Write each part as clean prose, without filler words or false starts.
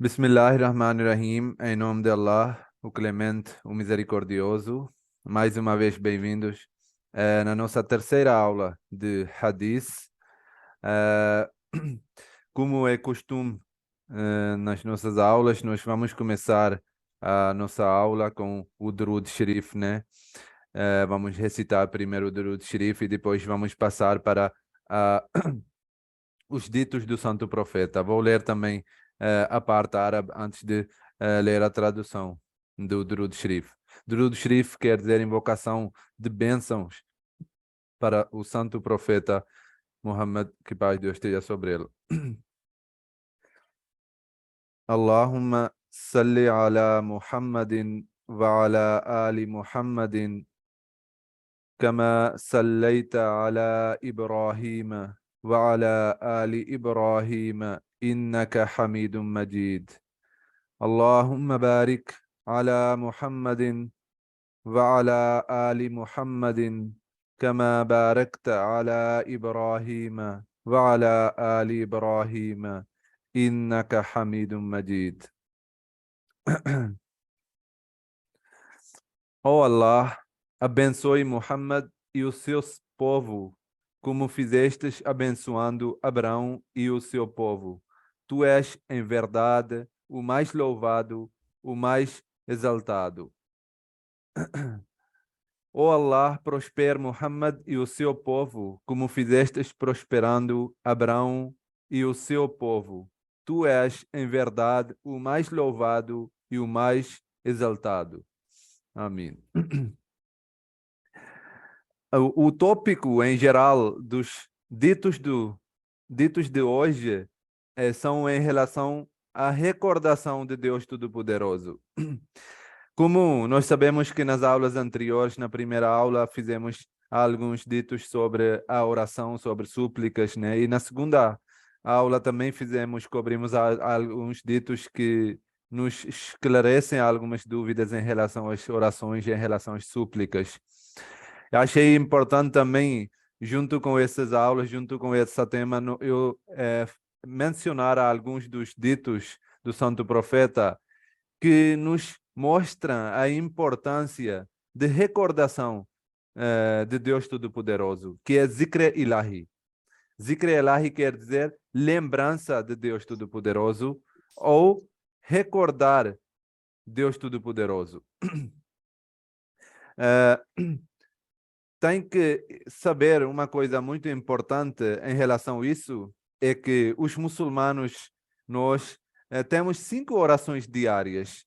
Bismillahirrahmanirrahim, em nome de Allah, o Clemente, o Misericordioso. Mais uma vez, bem-vindos na nossa terceira aula de Hadith. Eh, Como é costume nas nossas aulas, nós vamos começar a nossa aula com o Durud Sharif, né? Vamos recitar primeiro o Durud Sharif e depois vamos passar para ah, os ditos do Santo Profeta. Vou ler também a parte árabe antes de ler a tradução do Durud Sharif. Durud Sharif quer dizer invocação de bênçãos para o Santo Profeta Muhammad, que paz de Deus esteja sobre ele. Allahumma salli ala Muhammadin wa ala ali Muhammadin كما صليت على إبراهيم وعلى آل إبراهيم إنك حميد مجيد اللهم بارك على محمد وعلى آل محمد كما باركت على إبراهيم وعلى آل إبراهيم إنك حميد مجيد. Oh Allah, abençoe Muhammad e o seu povo, como fizestes abençoando Abraão e o seu povo. Tu és, em verdade, o mais louvado, o mais exaltado. Oh Allah, prospere Muhammad e o seu povo, como fizestes prosperando Abraão e o seu povo. Tu és, em verdade, o mais louvado e o mais exaltado. Amém. O tópico em geral dos ditos de hoje são em relação à recordação de Deus Todo-Poderoso. Como nós sabemos que nas aulas anteriores, na primeira aula, fizemos alguns ditos sobre a oração, sobre súplicas, né? E na segunda aula também cobrimos alguns ditos que nos esclarecem algumas dúvidas em relação às orações, em relação às súplicas. Eu achei importante também, junto com essas aulas, junto com esse tema, eu mencionar alguns dos ditos do Santo Profeta que nos mostram a importância de recordação de Deus Todo-Poderoso, que é Zikr Ilahi. Zikr Ilahi quer dizer lembrança de Deus Todo-Poderoso ou recordar Deus Todo-Poderoso. Tem que saber uma coisa muito importante em relação a isso, é que os muçulmanos, nós temos 5 orações diárias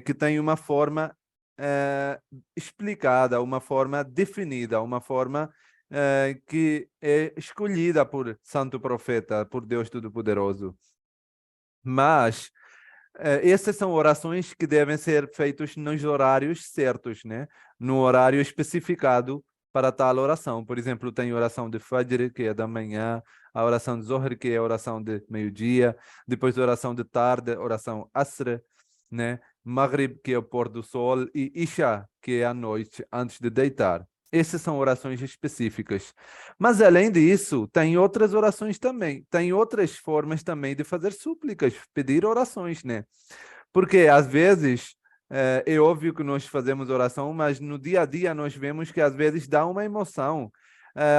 que têm uma forma explicada, uma forma definida, uma forma que é escolhida por Santo Profeta, por Deus Todo-Poderoso. Mas essas são orações que devem ser feitas nos horários certos, né? No horário especificado para tal oração. Por exemplo, tem a oração de Fajr, que é da manhã, a oração de Zohr, que é a oração de meio-dia, depois a oração de tarde, a oração Asr, né? Maghrib, que é o pôr do sol, e Isha, que é a noite, antes de deitar. Essas são orações específicas. Mas, além disso, tem outras orações também. Tem outras formas também de fazer súplicas, pedir orações, né? Porque, às vezes, é óbvio que nós fazemos oração, mas no dia a dia nós vemos que, às vezes, dá uma emoção.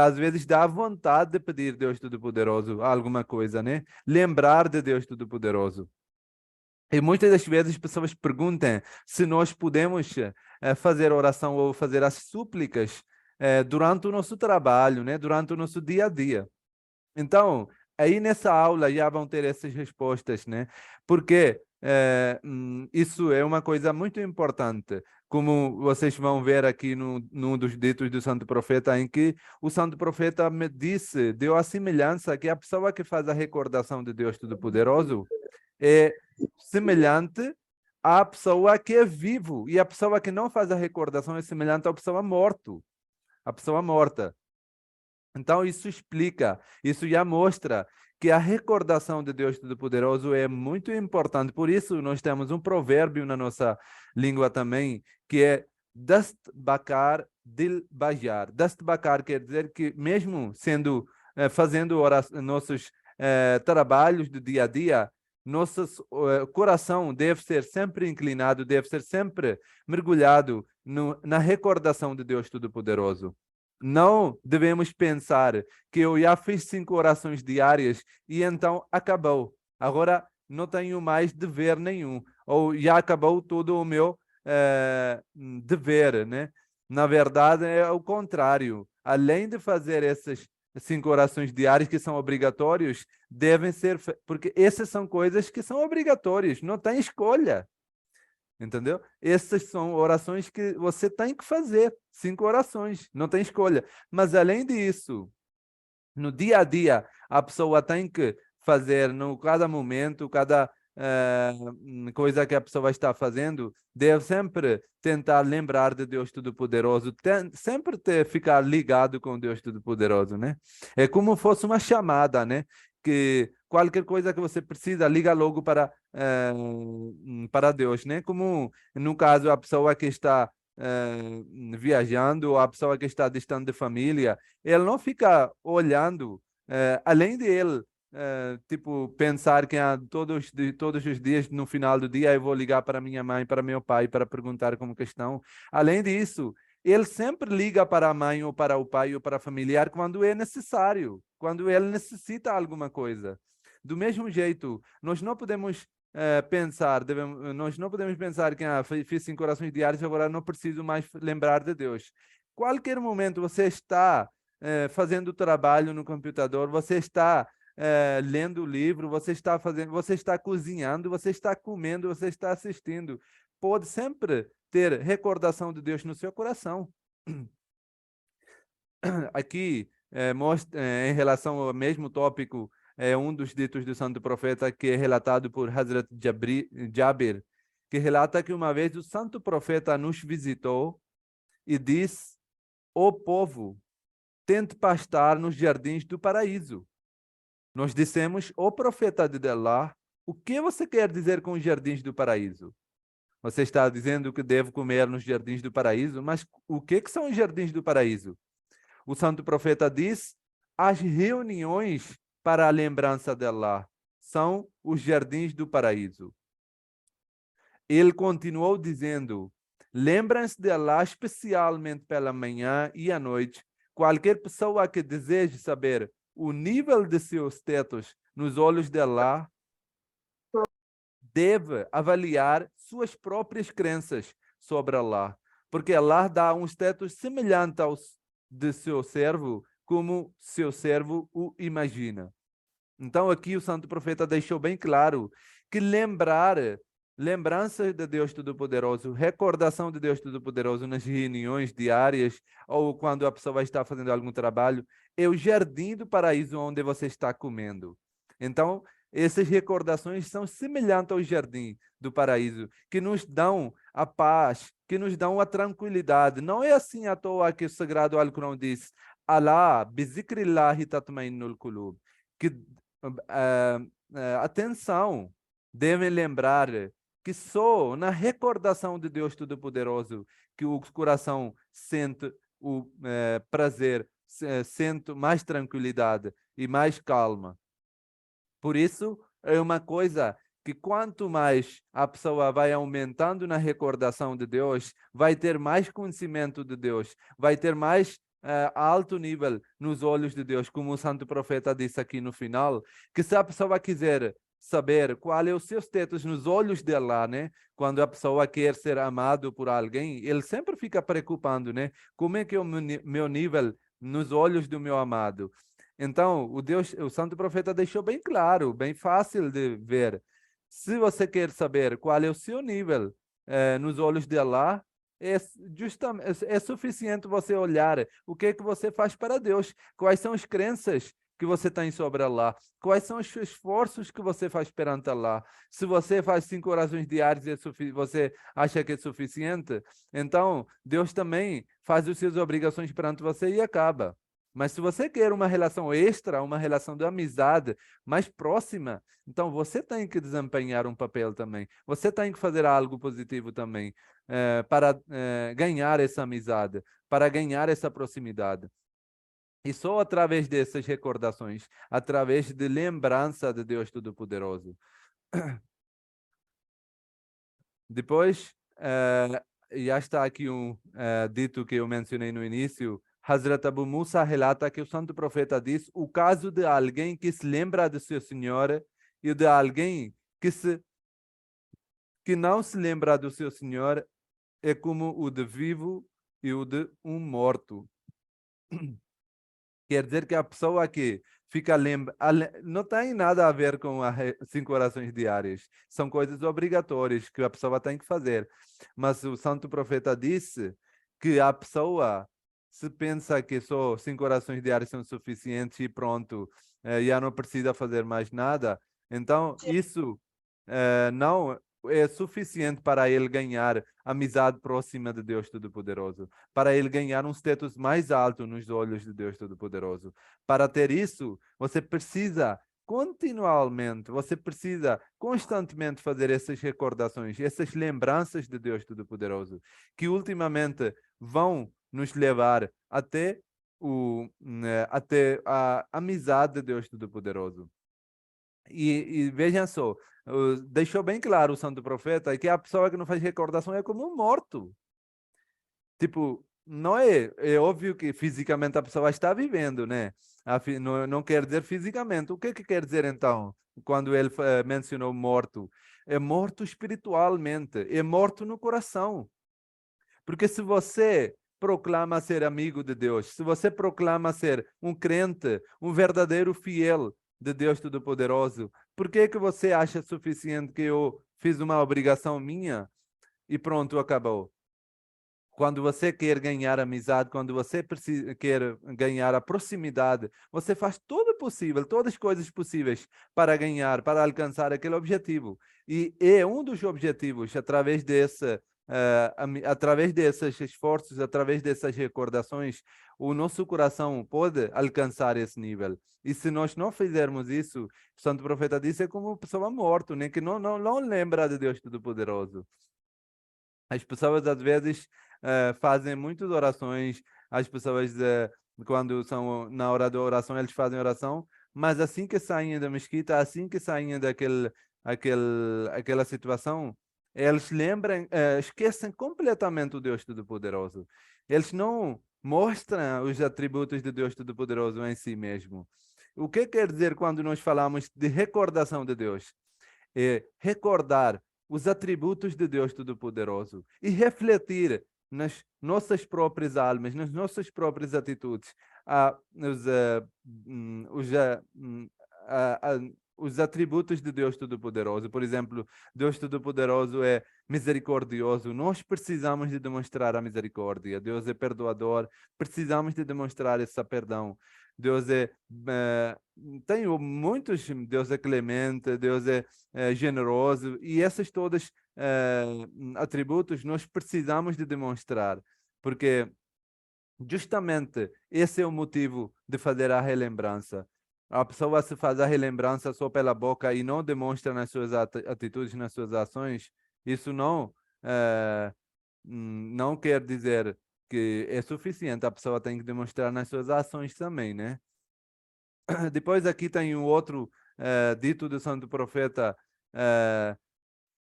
Às vezes dá vontade de pedir Deus Todo-Poderoso alguma coisa, né? Lembrar de Deus Todo-Poderoso. E muitas das vezes as pessoas perguntam se nós podemos fazer oração ou fazer as súplicas durante o nosso trabalho, né? Durante o nosso dia a dia. Então, aí nessa aula já vão ter essas respostas, né? Porque isso é uma coisa muito importante, como vocês vão ver aqui num dos ditos do Santo Profeta, em que o Santo Profeta me disse, deu a semelhança que a pessoa que faz a recordação de Deus Todo-Poderoso é semelhante à pessoa que é vivo, e a pessoa que não faz a recordação é semelhante à pessoa morto, a pessoa morta. Então isso explica, isso já mostra que a recordação de Deus Todo-Poderoso é muito importante. Por isso nós temos um provérbio na nossa língua também, que é Dast Bakar Dil Bajar. Dast Bakar quer dizer que mesmo sendo fazendo nossos trabalhos do dia a dia, nosso coração deve ser sempre inclinado, deve ser sempre mergulhado na recordação de Deus Todo-Poderoso. Não devemos pensar que eu já fiz 5 orações diárias e então acabou. Agora não tenho mais dever nenhum. Ou já acabou todo o meu dever, né? Na verdade, é o contrário. Além de fazer essas 5 orações diárias que são obrigatórios, devem ser... Porque essas são coisas que são obrigatórias. Não tem escolha. Entendeu? Essas são orações que você tem que fazer. 5 orações, não tem escolha. Mas além disso, no dia a dia, a pessoa tem que fazer, no cada momento, cada coisa que a pessoa está fazendo, deve sempre tentar lembrar de Deus Todo-Poderoso, sempre ficar ligado com Deus Todo-Poderoso, né? É como fosse uma chamada, né? Que qualquer coisa que você precisa, liga logo para Deus, né? Como no caso a pessoa que está viajando, ou a pessoa que está distante de família, ele não fica olhando, além de ele tipo, pensar que todos os dias, no final do dia, eu vou ligar para minha mãe, para meu pai, para perguntar como que estão. Além disso, ele sempre liga para a mãe, ou para o pai, ou para a familiar, quando é necessário, quando ele necessita alguma coisa. Do mesmo jeito, nós não podemos nós não podemos pensar que fiz 5 orações diárias, agora não preciso mais lembrar de Deus. Qualquer momento você está fazendo trabalho no computador, você está lendo o livro, você está fazendo, você está cozinhando, você está comendo, você está assistindo. Pode sempre ter recordação de Deus no seu coração. Aqui, em relação ao mesmo tópico, um dos ditos do santo profeta que é relatado por Hazrat Jabir, que relata que uma vez o santo profeta nos visitou e disse: "Ó povo, tente pastar nos jardins do paraíso." Nós dissemos: "Ó profeta de Allah, o que você quer dizer com os jardins do paraíso? Você está dizendo que devo comer nos jardins do paraíso, mas o que são os jardins do paraíso?" O santo profeta diz: "As reuniões para a lembrança de Allah são os jardins do paraíso." Ele continuou dizendo: "Lembram-se de Allah especialmente pela manhã e à noite. Qualquer pessoa que deseje saber o nível de seus status nos olhos de Allah deve avaliar suas próprias crenças sobre Allah, porque Allah dá um status semelhante ao de seu servo, como seu servo o imagina." Então aqui o santo profeta deixou bem claro que lembrança de Deus Todo-Poderoso, recordação de Deus Todo-Poderoso nas reuniões diárias ou quando a pessoa está fazendo algum trabalho, é o jardim do paraíso onde você está comendo. Então, essas recordações são semelhantes ao jardim do paraíso, que nos dão a paz, que nos dão a tranquilidade. Não é assim à toa que o Sagrado Alcorão diz: "Alá, bizikrillahi tatma'innul qulub." Que atenção, devem lembrar que só na recordação de Deus Todo-Poderoso que o coração sente o prazer, sente mais tranquilidade e mais calma. Por isso, é uma coisa que quanto mais a pessoa vai aumentando na recordação de Deus, vai ter mais conhecimento de Deus, vai ter mais alto nível nos olhos de Deus, como o santo profeta disse aqui no final, que se a pessoa quiser saber qual é o seu status nos olhos de Allah, né? Quando a pessoa quer ser amado por alguém, ele sempre fica preocupando, né? Como é que é o meu nível nos olhos do meu amado? Então, o santo profeta deixou bem claro, bem fácil de ver. Se você quer saber qual é o seu nível nos olhos de Allah, é suficiente você olhar o que é que você faz para Deus, quais são as crenças que você tem sobre Allah, quais são os esforços que você faz perante Allah. Se você faz 5 orações diárias e você acha que é suficiente, então Deus também faz as suas obrigações perante você e acaba. Mas se você quer uma relação extra, uma relação de amizade mais próxima, então você tem que desempenhar um papel também. Você tem que fazer algo positivo também para ganhar essa amizade, para ganhar essa proximidade. E só através dessas recordações, através de lembrança de Deus Todo-Poderoso, Depois, já está aqui um dito que eu mencionei no início. Hazrat Abu Musa relata que o santo profeta diz o caso de alguém que se lembra de seu Senhor e de alguém que não se lembra do seu Senhor é como o de vivo e o de um morto. Quer dizer que a pessoa que fica não tem nada a ver com as 5 orações diárias. São coisas obrigatórias que a pessoa tem que fazer. Mas o santo profeta disse que a pessoa, se pensa que só 5 orações diárias são suficientes e pronto, já não precisa fazer mais nada, então isso não é suficiente para ele ganhar amizade próxima de Deus Todo-Poderoso, para ele ganhar um status mais alto nos olhos de Deus Todo-Poderoso. Para ter isso, você precisa continuamente, você precisa constantemente fazer essas recordações, essas lembranças de Deus Todo-Poderoso, que ultimamente vão nos levar até a amizade de Deus Todo-Poderoso. E vejam só, deixou bem claro o santo profeta que a pessoa que não faz recordação é como um morto. Tipo, não é óbvio que fisicamente a pessoa está vivendo, né? Não quer dizer fisicamente. O que quer dizer então, quando ele mencionou morto? É morto espiritualmente, é morto no coração. Porque se você proclama ser amigo de Deus, se você proclama ser um crente, um verdadeiro fiel de Deus Todo-Poderoso, por que que você acha suficiente que eu fiz uma obrigação minha e pronto, acabou? Quando você quer ganhar amizade, quando você quer ganhar a proximidade, você faz tudo possível, todas as coisas possíveis para ganhar, para alcançar aquele objetivo. E é um dos objetivos, através desses esforços, através dessas recordações, o nosso coração pode alcançar esse nível. E se nós não fizermos isso, o Santo Profeta disse, é como uma pessoa morta, né? Que não lembra de Deus Todo-Poderoso. As pessoas, às vezes, fazem muitas orações, as pessoas, quando são na hora da oração, eles fazem oração, mas assim que saem da mesquita, assim que saem aquela situação, eles lembram, esquecem completamente o Deus Todo-Poderoso. Eles não mostram os atributos de Deus Todo-Poderoso em si mesmo. O que quer dizer quando nós falamos de recordação de Deus? É recordar os atributos de Deus Todo-Poderoso e refletir nas nossas próprias almas, nas nossas próprias atitudes, os atributos de Deus Todo-Poderoso. Por exemplo, Deus Todo-Poderoso é misericordioso. Nós precisamos de demonstrar a misericórdia. Deus é perdoador. Precisamos de demonstrar esse perdão. Deus tem muitos, Deus é clemente, Deus é generoso, e esses todos atributos nós precisamos de demonstrar, porque justamente esse é o motivo de fazer a relembrança. A pessoa se faz a relembrança só pela boca e não demonstra nas suas atitudes, nas suas ações, isso não quer dizer que é suficiente, a pessoa tem que demonstrar nas suas ações também, né? Depois aqui tem um outro dito do santo profeta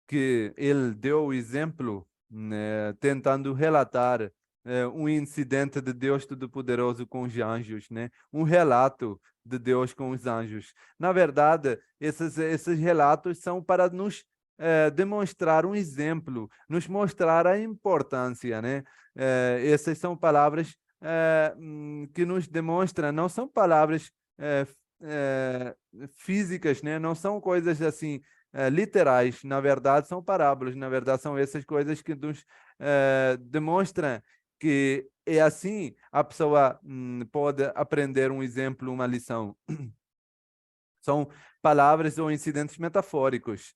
que ele deu o exemplo, né, tentando relatar um incidente de Deus Todo-Poderoso com os anjos, né? Um relato de Deus com os anjos. Na verdade, esses relatos são para nos demonstrar um exemplo, nos mostrar a importância, né? Essas são palavras que nos demonstram, não são palavras é, físicas, né? Não são coisas assim literais, na verdade são parábolas, na verdade são essas coisas que nos demonstram que é assim a pessoa pode aprender um exemplo, uma lição. São palavras ou incidentes metafóricos.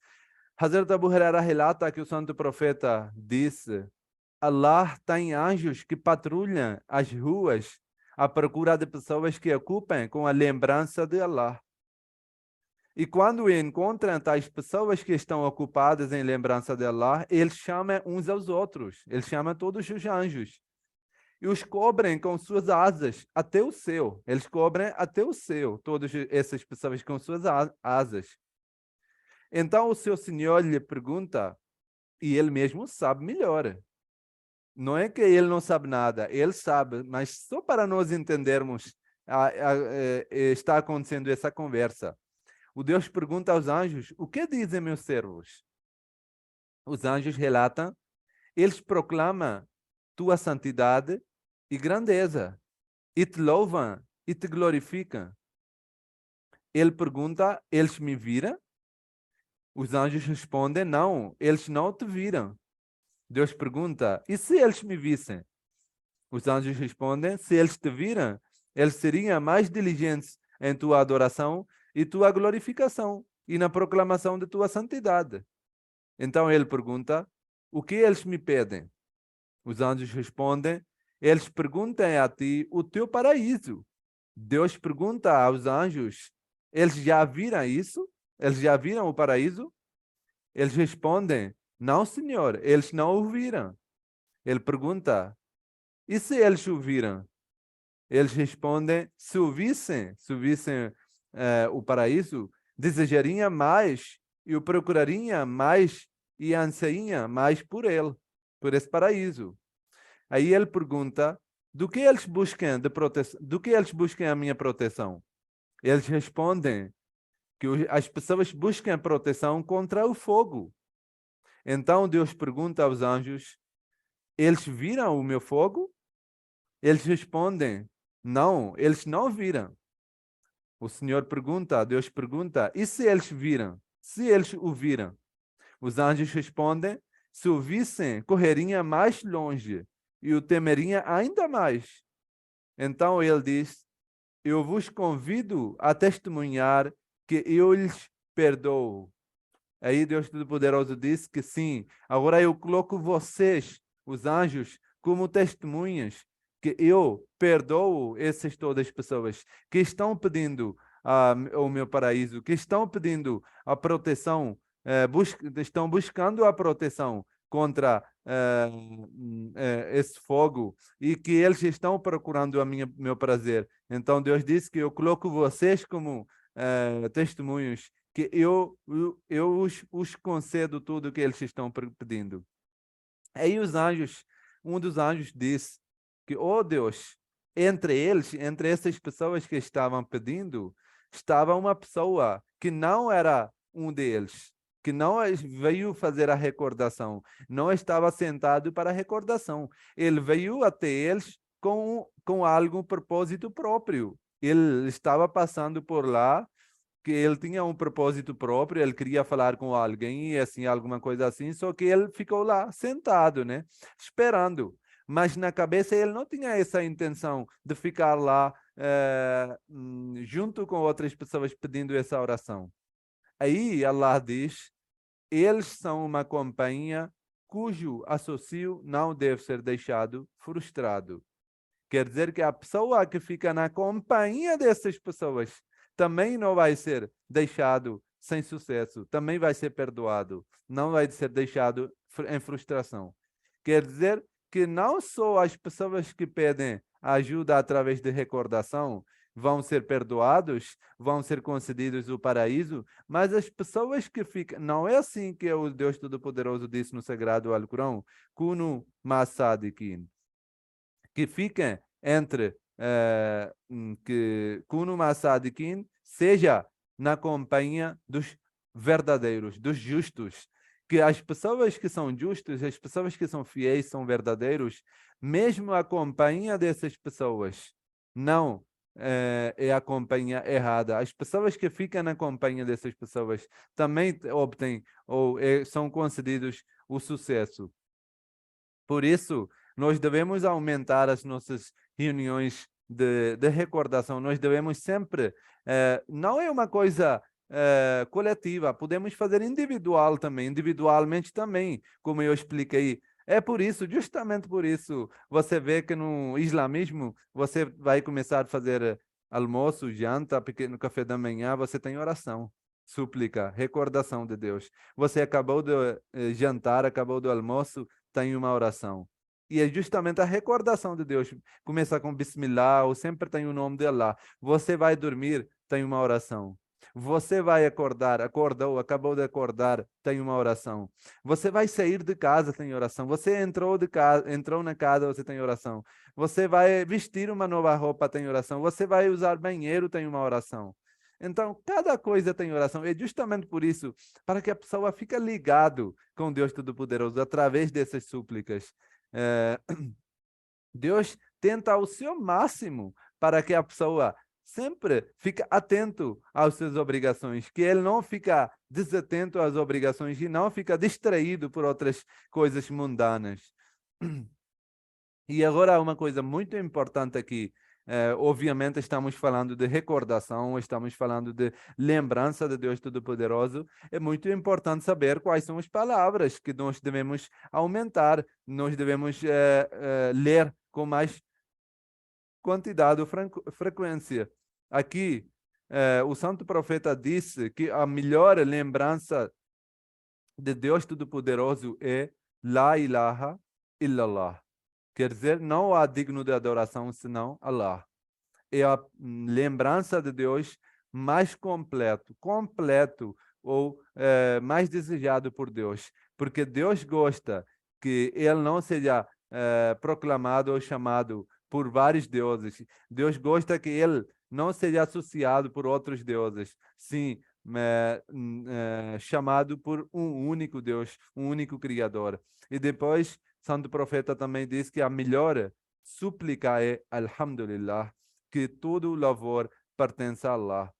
Hazrat Abu Huraira relata que o santo profeta disse: Allah tem anjos que patrulham as ruas à procura de pessoas que ocupem com a lembrança de Allah. E quando encontram tais pessoas que estão ocupadas em lembrança de Allah, eles chamam uns aos outros, eles chamam todos os anjos. E os cobrem com suas asas até o céu. Eles cobrem até o céu, todas essas pessoas com suas asas. Então o seu senhor lhe pergunta, e ele mesmo sabe melhor. Não é que ele não sabe nada, ele sabe, mas só para nós entendermos, está acontecendo essa conversa. O Deus pergunta aos anjos, o que dizem meus servos? Os anjos relatam, eles proclamam tua santidade e grandeza, e te louvam e te glorificam. Ele pergunta, eles me viram? Os anjos respondem, não, eles não te viram. Deus pergunta, e se eles me vissem? Os anjos respondem, se eles te viram, eles seriam mais diligentes em tua adoração e tua glorificação e na proclamação de tua santidade. Então ele pergunta, o que eles me pedem? Os anjos respondem, eles perguntam a ti o teu paraíso. Deus pergunta aos anjos, eles já viram isso? Eles já viram o paraíso? Eles respondem, não, Senhor, eles não o viram. Ele pergunta, e se eles o viram? Eles respondem, se o vissem o paraíso, desejariam mais e o procurariam mais e anseiam mais por ele, por esse paraíso. Aí ele pergunta, do que eles buscam de proteção? Do que eles buscam a minha proteção? Eles respondem que as pessoas buscam proteção contra o fogo. Então Deus pergunta aos anjos, eles viram o meu fogo? Eles respondem, não, eles não viram. O Senhor pergunta, Deus pergunta, e se eles viram? Se eles o viram? Os anjos respondem, se o vissem, correriam mais longe e o temeriam ainda mais. Então ele diz, eu vos convido a testemunhar que eu lhes perdoo. Aí Deus Todo-Poderoso disse que sim, agora eu coloco vocês, os anjos, como testemunhas, que eu perdoo essas todas as pessoas que estão pedindo o meu paraíso, que estão pedindo a proteção, estão buscando a proteção contra esse fogo e que eles estão procurando meu prazer. Então Deus disse que eu coloco vocês como testemunhos que eu os concedo tudo o que eles estão pedindo. Aí os anjos, um dos anjos disse que, oh Deus, entre eles, entre essas pessoas que estavam pedindo, estava uma pessoa que não era um deles, que não veio fazer a recordação, não estava sentado para a recordação. Ele veio até eles com algo, um propósito próprio. Ele estava passando por lá, que ele tinha um propósito próprio, ele queria falar com alguém e assim, alguma coisa assim, só que ele ficou lá sentado, né, esperando. Mas na cabeça ele não tinha essa intenção de ficar lá junto com outras pessoas pedindo essa oração. Aí Allah diz, eles são uma companhia cujo associo não deve ser deixado frustrado. Quer dizer que a pessoa que fica na companhia dessas pessoas também não vai ser deixado sem sucesso, também vai ser perdoado, não vai ser deixado em frustração. Quer dizer que não só as pessoas que pedem ajuda através de recordação vão ser perdoados, vão ser concedidos o paraíso, mas as pessoas que ficam... Não é assim que o Deus Todo-Poderoso disse no Sagrado Alcorão, Kunu Masadikin, que fiquem entre que Kunu Masadikin seja na companhia dos verdadeiros, dos justos, que as pessoas que são justas, as pessoas que são fiéis, são verdadeiros, mesmo a companhia dessas pessoas não é a companhia errada. As pessoas que ficam na companhia dessas pessoas também obtêm ou são concedidos o sucesso. Por isso, nós devemos aumentar as nossas reuniões de recordação. Nós devemos sempre, não é uma coisa coletiva, podemos fazer individual também, individualmente também, como eu expliquei. É por isso, justamente por isso, você vê que no islamismo, você vai começar a fazer almoço, janta, pequeno café da manhã, você tem oração, súplica, recordação de Deus. Você acabou de jantar, acabou do almoço, tem uma oração. E é justamente a recordação de Deus. Começa com Bismillah, ou sempre tem o nome de Allah. Você vai dormir, tem uma oração. Você vai acordar, acordou, acabou de acordar, tem uma oração. Você vai sair de casa, tem oração. Você entrou de casa, entrou na casa, você tem oração. Você vai vestir uma nova roupa, tem oração. Você vai usar banheiro, tem uma oração. Então, cada coisa tem oração. É justamente por isso, para que a pessoa fique ligado com Deus Todo-Poderoso através dessas súplicas. Eh, Deus tenta o seu máximo para que a pessoa sempre fique atento às suas obrigações, que ele não fica desatento às obrigações e não fica distraído por outras coisas mundanas. E agora uma coisa muito importante aqui, obviamente estamos falando de recordação, estamos falando de lembrança de Deus Todo-Poderoso. É muito importante saber quais são as palavras que nós devemos aumentar, nós devemos ler com mais quantidade ou frequência. Aqui, o santo profeta disse que a melhor lembrança de Deus Todo-Poderoso é La ilaha illallah. Quer dizer, não há digno de adoração senão Allah. É a lembrança de Deus mais completo ou mais desejado por Deus. Porque Deus gosta que ele não seja proclamado ou chamado por vários deuses. Deus gosta que ele não seja associado por outros deuses. Sim, chamado por um único Deus, um único Criador. E depois, Santo Profeta também diz que a melhor súplica é Alhamdulillah, que todo o louvor pertence a Allah.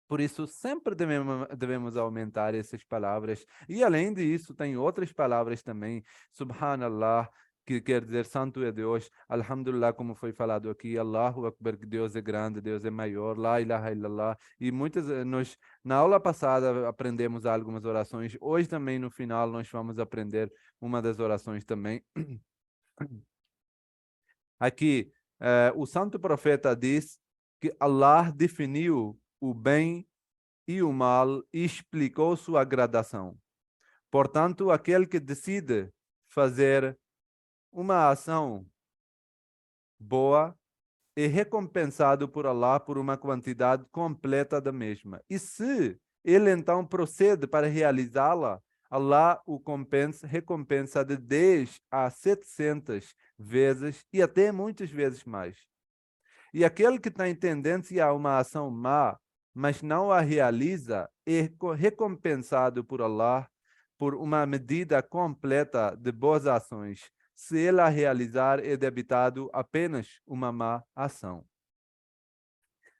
Por isso, sempre devemos aumentar essas palavras. E além disso, tem outras palavras também. Subhanallah, que quer dizer santo é Deus. Alhamdulillah, como foi falado aqui. Allahu Akbar, que Deus é grande, Deus é maior. La ilaha illallah. E muitas, nós, na aula passada, aprendemos algumas orações. Hoje também, no final, nós vamos aprender uma das orações também. Aqui, o santo profeta diz que Allah definiu o bem e o mal e explicou sua gradação. Portanto, aquele que decide fazer uma ação boa é recompensado por Allah por uma quantidade completa da mesma. E se ele então procede para realizá-la, Allah o recompensa de 10 a 700 vezes e até muitas vezes mais. E aquele que tem tendência a uma ação má, mas não a realiza, é recompensado por Allah por uma medida completa de boas ações. Se ele a realizar, é debitado apenas uma má ação.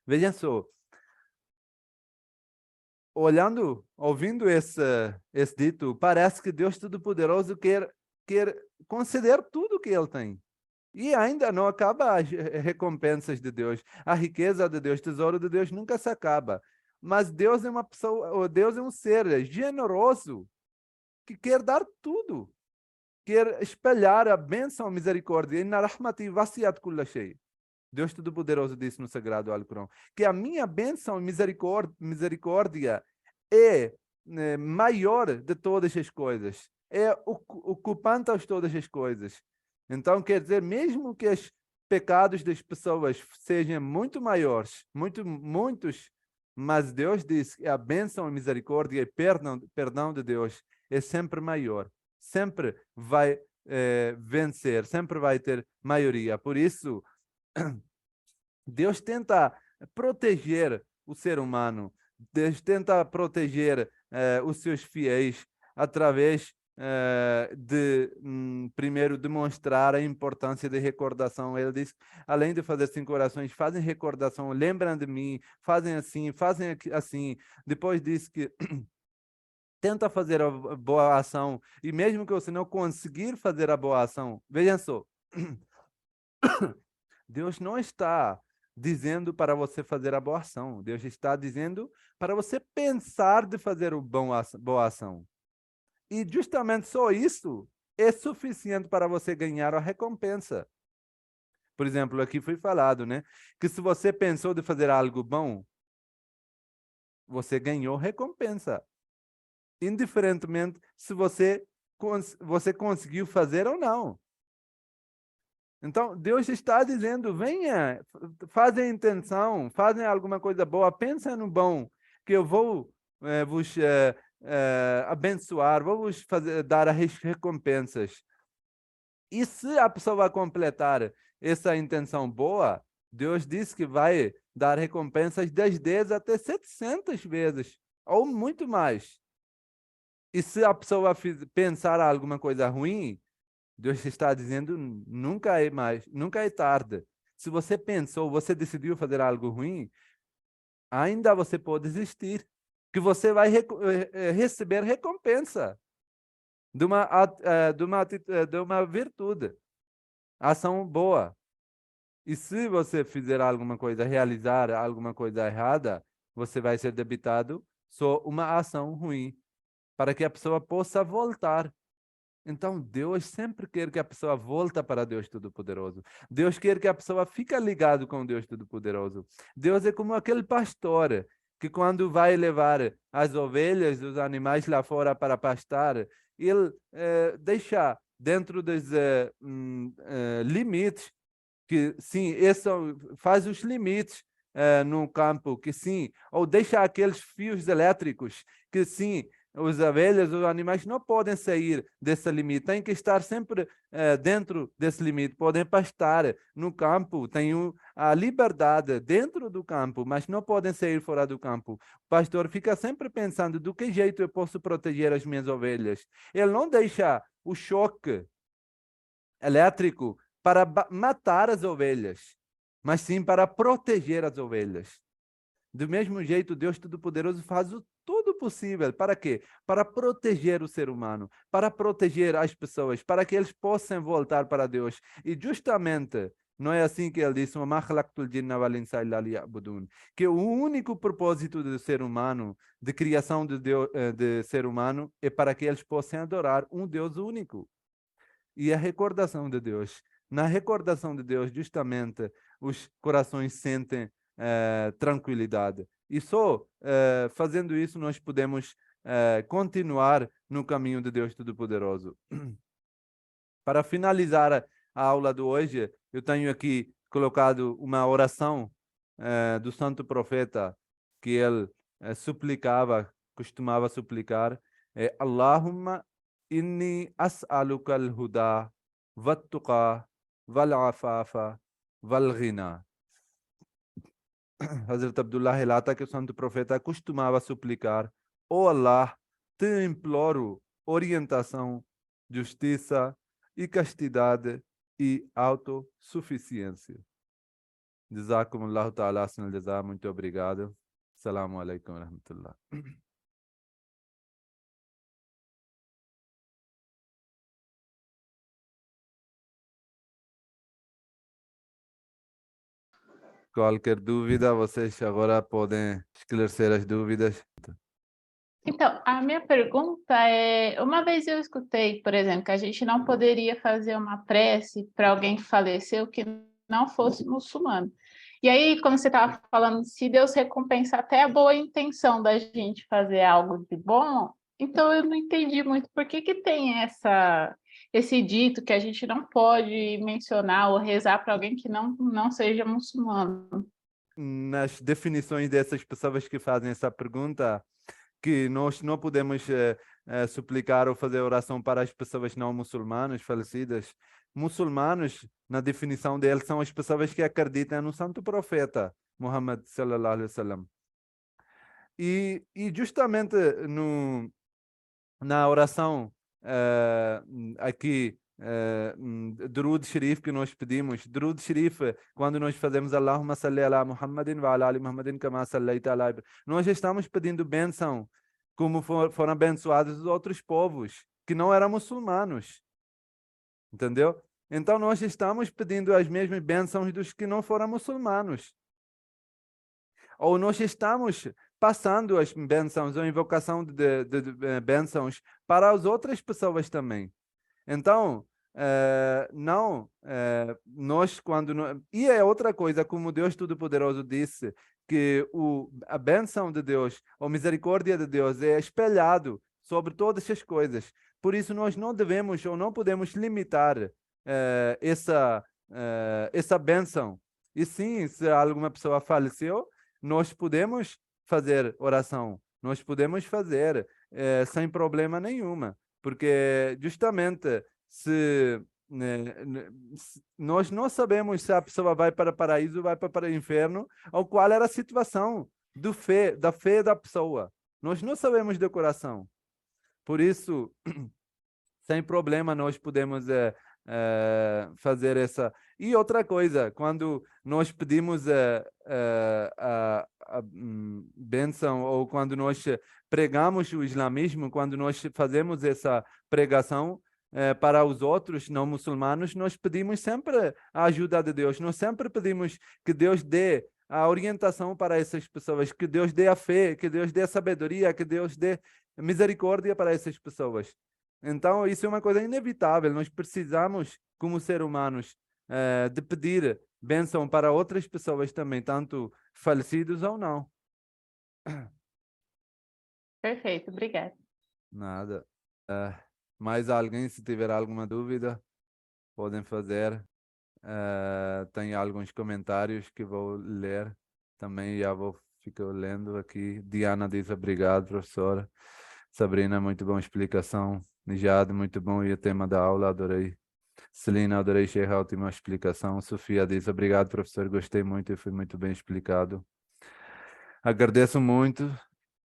Vejam só, ouvindo esse dito, parece que Deus Todo-Poderoso quer conceder tudo que ele tem. E ainda não acaba as recompensas de Deus. A riqueza de Deus, tesouro de Deus nunca se acaba. Mas Deus é uma pessoa, ou Deus é um ser generoso que quer dar tudo. Quer espalhar a bênção, a misericórdia. Inna rahmati wasiat kulla shay. Deus Todo-Poderoso disse no Sagrado Alcorão que a minha bênção e misericórdia é maior de todas as coisas. É ocupante a todas as coisas. Então, quer dizer, mesmo que os pecados das pessoas sejam muito maiores, muitos, mas Deus diz que a bênção, a misericórdia e perdão de Deus é sempre maior. Sempre vai vencer, sempre vai ter maioria. Por isso, Deus tenta proteger o ser humano. Deus tenta proteger os seus fiéis através primeiro, demonstrar a importância de recordação. Ele diz, além de fazer 5 orações, fazem recordação, lembram de mim, fazem assim. Depois diz que tenta fazer a boa ação, e mesmo que você não conseguir fazer a boa ação, vejam só, Deus não está dizendo para você fazer a boa ação. Deus está dizendo para você pensar de fazer boa ação. E justamente só isso é suficiente para você ganhar a recompensa. Por exemplo, aqui foi falado, né? Que se você pensou de fazer algo bom, você ganhou recompensa. Indiferentemente se você conseguiu fazer ou não. Então, Deus está dizendo, venha, fazem intenção, fazem alguma coisa boa, pensa no bom. que eu vou vos abençoar, vou vos dar as recompensas. E se a pessoa vai completar essa intenção boa, Deus disse que vai dar recompensas das 10 até 700 vezes, ou muito mais. E se a pessoa pensar alguma coisa ruim, Deus está dizendo, nunca é mais, nunca é tarde. Se você pensou, você decidiu fazer algo ruim, ainda você pode desistir, que você vai receber recompensa de uma virtude, ação boa. E se você fizer alguma coisa, realizar alguma coisa errada, você vai ser debitado só uma ação ruim, para que a pessoa possa voltar. Então, Deus sempre quer que a pessoa volte para Deus Todo-Poderoso. Deus quer que a pessoa fique ligado com Deus Todo-Poderoso. Deus é como aquele pastor que quando vai levar as ovelhas, os animais lá fora para pastar, ele deixa dentro dos limites, que sim, esse faz os limites no campo, que sim, ou deixa aqueles fios elétricos, que sim, os ovelhas, os animais não podem sair desse limite, têm que estar sempre dentro desse limite, podem pastar no campo, têm a liberdade dentro do campo, mas não podem sair fora do campo. O pastor fica sempre pensando do que jeito eu posso proteger as minhas ovelhas. Ele não deixa o choque elétrico para matar as ovelhas, mas sim para proteger as ovelhas. Do mesmo jeito, Deus Todo-Poderoso faz o tudo possível. Para quê? Para proteger o ser humano, para proteger as pessoas, para que eles possam voltar para Deus. E justamente, não é assim que ele disse, que o único propósito do ser humano, de criação de, Deus, de ser humano, é para que eles possam adorar um Deus único. E a recordação de Deus. Na recordação de Deus, justamente, os corações sentem tranquilidade. E só fazendo isso nós podemos continuar no caminho de Deus Todo-Poderoso. Para finalizar a aula de hoje, eu tenho aqui colocado uma oração do santo profeta que ele suplicava, costumava suplicar, Allahumma inni as'aluka al-huda wat-tuqa wal-afafa wal-ghina. Hazrat Abdullah relata que o santo profeta costumava suplicar: "Ó Allah, te imploro orientação, justiça e castidade e autossuficiência." Jazakumullahu ta'ala asnal jaza. Muito obrigado. Assalamu alaikum wa rahmatullah. Qualquer dúvida, vocês agora podem esclarecer as dúvidas. Então, a minha pergunta é, uma vez eu escutei, por exemplo, que a gente não poderia fazer uma prece para alguém que faleceu que não fosse muçulmano. E aí, quando você estava falando, se Deus recompensa até a boa intenção da gente fazer algo de bom, então eu não entendi muito por que tem esse dito que a gente não pode mencionar ou rezar para alguém que não seja muçulmano. Nas definições dessas pessoas que fazem essa pergunta, que nós não podemos suplicar ou fazer oração para as pessoas não muçulmanas falecidas. Muçulmanos, na definição deles, são as pessoas que acreditam no santo profeta Muhammad sallallahu alaihi wasallam. E justamente na oração aqui, Durud Sharif que nós pedimos, Durud Sharif, quando nós fazemos Allahumma salli ala Muhammadin wa ala ali Muhammadin kama sallaita ala Ibrahim, nós estamos pedindo bênção como foram abençoados os outros povos que não eram muçulmanos, entendeu? Então nós estamos pedindo as mesmas bênçãos dos que não foram muçulmanos. Ou nós estamos passando as bênçãos, a invocação de bênçãos para as outras pessoas também. Então, nós quando... E é outra coisa, como Deus Todo-Poderoso disse, que a bênção de Deus, a misericórdia de Deus é espelhado sobre todas as coisas. Por isso, nós não devemos ou não podemos limitar essa bênção. E sim, se alguma pessoa faleceu, nós podemos fazer oração? Nós podemos fazer sem problema nenhuma, porque justamente se nós não sabemos se a pessoa vai para o paraíso ou vai para o inferno, ou qual era a situação da fé da pessoa. Nós não sabemos do coração. Por isso, sem problema, nós podemos fazer essa. E outra coisa, quando nós pedimos a bênção, ou quando nós pregamos o islamismo, quando nós fazemos essa pregação para os outros não muçulmanos, nós pedimos sempre a ajuda de Deus. Nós sempre pedimos que Deus dê a orientação para essas pessoas, que Deus dê a fé, que Deus dê a sabedoria, que Deus dê misericórdia para essas pessoas. Então, isso é uma coisa inevitável. Nós precisamos, como seres humanos, de pedir bênção para outras pessoas também, tanto falecidos ou não. Perfeito, obrigada. Nada. Mais alguém, se tiver alguma dúvida, podem fazer. Tem alguns comentários que vou ler também, já vou ficar lendo aqui. Diana diz obrigado, professora. Sabrina, muito boa explicação. Nijad, muito bom, e o tema da aula, adorei. Celina, adorei, Sheikh, ótima explicação. Sofia diz, obrigado, professor, gostei muito e foi muito bem explicado. Agradeço muito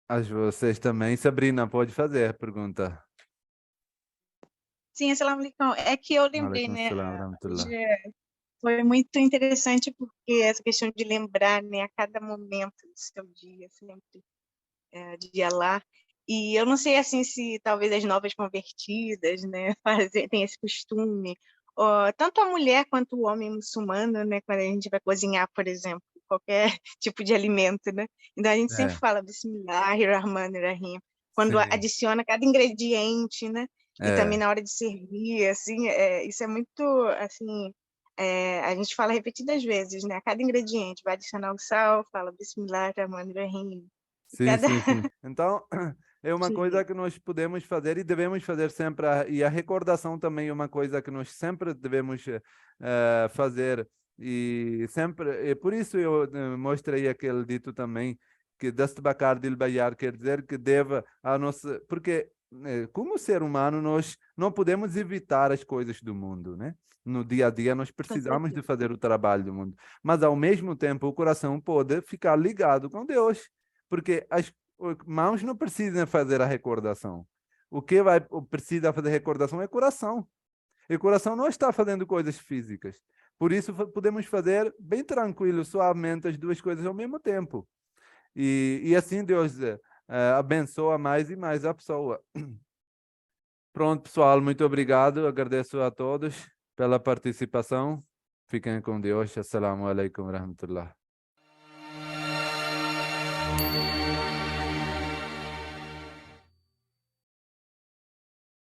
a vocês também. Sabrina, pode fazer a pergunta. Sim, assalamu alaikum. É que eu lembrei, Alaikum né? assalam, rahmatullah. Foi muito interessante porque essa questão de lembrar, né, a cada momento do seu dia, sempre de Allah. E eu não sei assim se talvez as novas convertidas, né, tem esse costume, tanto a mulher quanto o homem muçulmano, né, quando a gente vai cozinhar, por exemplo, qualquer tipo de alimento, né? Então a gente sempre fala Bismillahirrahmanirrahim, quando Sim. adiciona cada ingrediente, né? E também na hora de servir, assim, isso é muito, assim, a gente fala repetidas vezes, né? A cada ingrediente vai adicionar o sal, fala Bismillahirrahmanirrahim. Sim, Cada... sim, sim. Então, é uma coisa que nós podemos fazer e devemos fazer sempre. E a recordação também é uma coisa que nós sempre devemos fazer. E sempre, e por isso eu mostrei aquele dito também, que Dastbakar Dil Bayar quer dizer que deva a nossa. Porque, como ser humano, nós não podemos evitar as coisas do mundo, né? No dia a dia, nós precisamos de fazer o trabalho do mundo. Mas, ao mesmo tempo, o coração pode ficar ligado com Deus. Porque as mãos não precisam fazer a recordação. O que precisa fazer recordação é o coração. E o coração não está fazendo coisas físicas. Por isso, podemos fazer bem tranquilo, suavemente, as duas coisas ao mesmo tempo. E assim Deus abençoa mais e mais a pessoa. Pronto, pessoal, muito obrigado. Agradeço a todos pela participação. Fiquem com Deus. Assalamu alaikum wa rahmatullah.